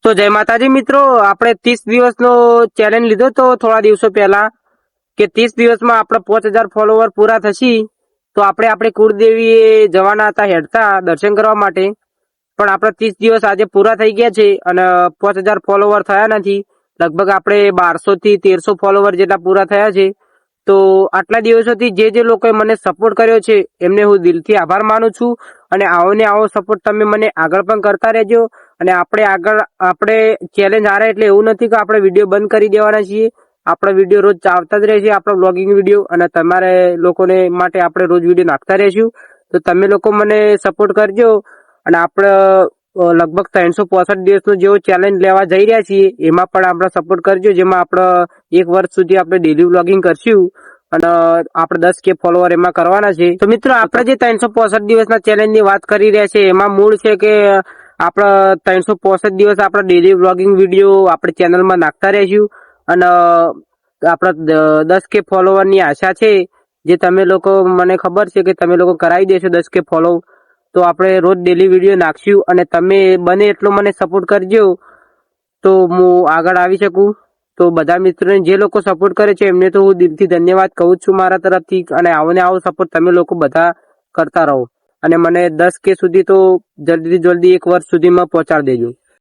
તો જય માતાજી મિત્રો, આપણે 30 દિવસનો ચેલેન્જ લીધો તો થોડા દિવસો પહેલા કે 30 દિવસમાં આપણા 5000 ફોલોવર પૂરા થશે તો આપણે કુળદેવીએ જવાના હતા હેડતા દર્શન કરવા માટે, પણ આપણા 30 દિવસ આજે પૂરા થઈ ગયા છે અને 5000 ફોલોવર થયા નથી. લગભગ આપણે 1200 થી 1300 ફોલોવર જેટલા પૂરા થયા છે. તો આટલા દિવસોથી જે લોકોએ મને સપોર્ટ કર્યો છે એમને હું દિલથી આભાર માનું છું અને આવો ને આવો સપોર્ટ તમે મને આગળ પણ કરતા રહેજો. અને આપણે ચેલેન્જ હારે એટલે એવું નથી કે આપણે વિડીયો બંધ કરી દેવાના છીએ. આપણા વિડીયો રોજ આવતા જ રહેશે, આપણા બ્લોગિંગ વિડીયો, અને તમારે લોકોને માટે આપણે રોજ વિડીયો નાખતા રહેશું. તો તમે લોકો મને સપોર્ટ કરજો અને આપણે લગભગ 365 દિવસનો જેવો ચેલેન્જ લેવા જઈ રહ્યા છીએ એમાં પણ આપણે સપોર્ટ કરજો, જેમાં આપણે 1 વર્ષ સુધી આપણે ડેલી વ્લોગિંગ કરશું અને આપણે 10K ફોલોવર એમાં કરવાના છે. તો મિત્રો, આપણે જે 365 દિવસના ચેલેન્જની વાત કરી રહ્યા છે એમાં મૂળ છે કે આપણે 365 દિવસ આપણે ડેલી વ્લોગિંગ વિડીયો આપણે ચેનલમાં નાખતા રહીશું અને આપણે 10K ફોલોવરની આશા છે, જે તમે લોકો મને ખબર છે કે તમે લોકો કરાવી દેશો 10K ફોલો. તો આપણે રોજ ડેલી વિડીયો નાખશું અને તમે બને એટલો મને સપોર્ટ કરજો તો હું આગળ આવી શકું. તો બધા મિત્રોને જે લોકો સપોર્ટ કરે છે એમને તો હું દિલથી ધન્યવાદ કહું છું મારા તરફથી, અને આવો ને આવો સપોર્ટ તમે લોકો બધા કરતા રહો અને મને 10K સુધી તો જલ્દી 1 વર્ષ સુધીમાં પહોંચાડી દેજો.